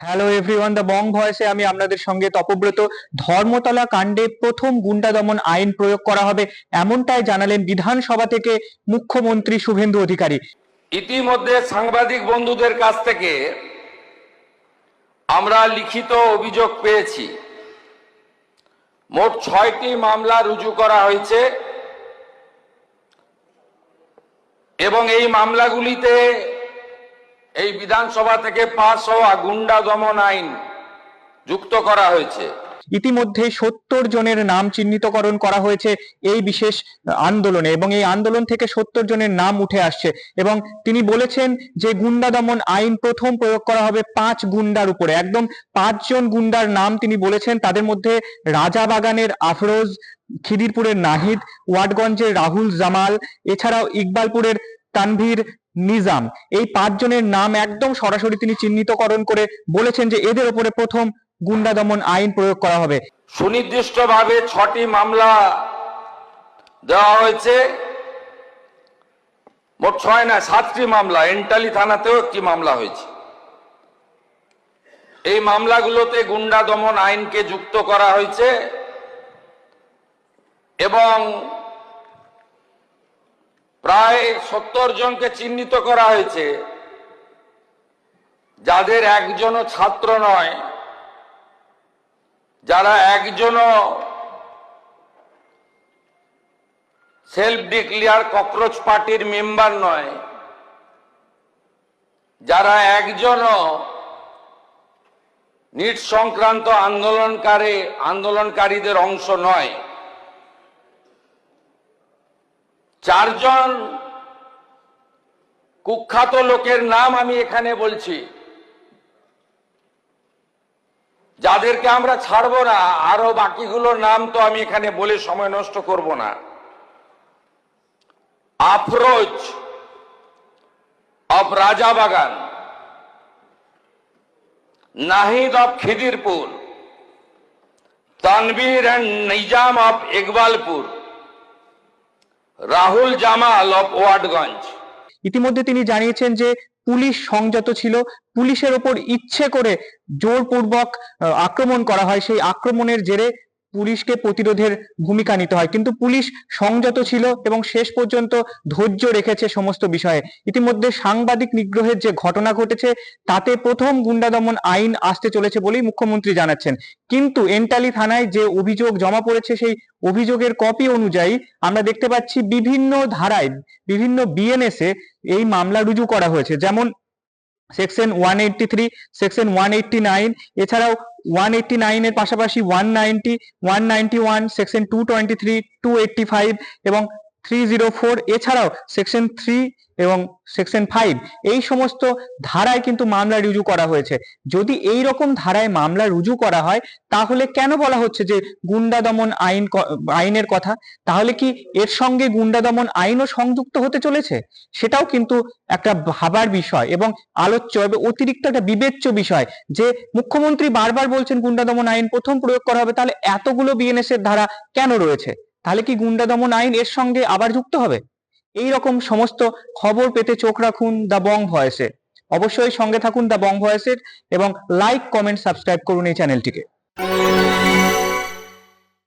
Hello everyone, the Bong ভয়েসে আমি আপনাদের সঙ্গে তপব্রত। ধর্মতলা কাণ্ডে প্রথম গুন্ডা দমন আইন প্রয়োগ করা হবে এমনটাই জানালেন বিধানসভা থেকে মুখ্যমন্ত্রী শুভেন্দু অধিকারী। ইতিমধ্যে সাংবাদিক বন্ধুদের কাছ থেকে আমরা লিখিত অভিযোগ পেয়েছি। মোট ৬টি মামলা রুজু করা হয়েছে এবং এই মামলাগুলিতে এই বিধানসভা থেকে পাস হওয়া গুন্ডা দমন আইন যুক্ত করা হয়েছে। ইতিমধ্যে ৭০ জনের নাম চিহ্নিতকরণ করা হয়েছে এই বিশেষ আন্দোলনে এবং এই আন্দোলন থেকে ৭০ জনের নাম উঠে আসছে এবং তিনি বলেছেন যে গুন্ডা দমন আইন প্রথম প্রয়োগ করা হবে ৫ গুন্ডার উপরে। একদম ৫ জন গুন্ডার নাম তিনি বলেছেন, তাদের মধ্যে রাজাবাগানের আফরোজ, খিদিরপুরের নাহিদ, ওয়াটগঞ্জের রাহুল জামাল, এছাড়াও ইকবালপুরের তানভীর নিজাম। এই ৫ জনের নাম একদম সরাসরি তিনি চিহ্নিতকরণ করে বলেছেন যে এদের উপরে প্রথম গুন্ডা দমন আইন প্রয়োগ করা হবে। সুনির্দিষ্টভাবে ৬টি মামলা দেওয়া হয়েছে। মোট ৬ না ৭টি মামলা, এন্টালি থানাতেও একটি মামলা হয়েছে। এই মামলাগুলোতে গুন্ডা দমন আইনকে যুক্ত করা হয়েছে এবং প্রায় ৭০ জনকে চিহ্নিত করা হয়েছে, যাদের একজনও ছাত্র নয়, যারা একজনও সেলফ ডিক্লেয়ার ককরোচ পার্টির মেম্বার নয়, যারা একজনও নিট সংক্রান্ত আন্দোলনকারীদের অংশ নয়। ৪ জন কুখ্যাত লোকের নাম আমি এখানে বলছি, যাদেরকে আমরা ছাড়বো না। আরো বাকিগুলোর নাম তো আমি এখানে বলে সময় নষ্ট করব না। Afroz of Rajabagan, Nahid of Khidirpur, Tanvir and Nizam of Ekbalpur, Rahul Jamal of Watgunge. ইতিমধ্যে তিনি জানিয়েছেন যে পুলিশ সংযত ছিল, পুলিশের ওপর ইচ্ছে করে জোরপূর্বক আক্রমণ করা হয়, সেই আক্রমণের জেরে পুলিশকে প্রতিরোধের ভূমিকা নিতে হয়, কিন্তু পুলিশ সংযত ছিল এবং শেষ পর্যন্ত ধৈর্য রেখেছে সমস্ত বিষয়ে। ইতিমধ্যে সাংবাদিক নিগ্রহের যে ঘটনা ঘটেছে তাতে প্রথম গুন্ডা দমন আইন আসতে চলেছে বলেই মুখ্যমন্ত্রী জানাচ্ছেন। কিন্তু এন্টালি থানায় যে অভিযোগ জমা পড়েছে সেই অভিযোগের কপি অনুযায়ী আমরা দেখতে পাচ্ছি বিভিন্ন ধারায়, বিভিন্ন বিএনএসে এই মামলা রুজু করা হয়েছে, যেমন সেকশন 183, সেকশন 189, এছাড়াও 189 এর পাশাপাশি 190, 191, সেকশন 223, 285 এবং 304, এছাড়াও সেকশন 3 এবং সেকশন 5, এই সমস্ত ধারায় কিন্তু মামলা রুজু করা হয়েছে। যদি এই রকম ধারায় মামলা রুজু করা হয় তাহলে কেন বলা হচ্ছে যে গুন্ডা দমন আইনের কথা? তাহলে কি এর সঙ্গে গুন্ডা দমন আইনও সংযুক্ত হতে চলেছে? সেটাও কিন্তু একটা ভাবার বিষয় এবং আলোচ্য এবং অতিরিক্ত একটা বিবেচ্য বিষয় যে মুখ্যমন্ত্রী বারবার বলছেন গুন্ডা দমন আইন প্রথম প্রয়োগ করা হবে, তাহলে এতগুলো বিএনএস এর ধারা কেন রয়েছে? তাহলে কি গুন্ডা দমন আইন এর সঙ্গে আবার যুক্ত হবে? এই রকম সমস্ত খবর পেতে চোখ রাখুন দ্য বং ভয়েসে। অবশ্যই সঙ্গে থাকুন দ্য বং ভয়েসের এবং লাইক, কমেন্ট, সাবস্ক্রাইব করুন এই চ্যানেলটিকে।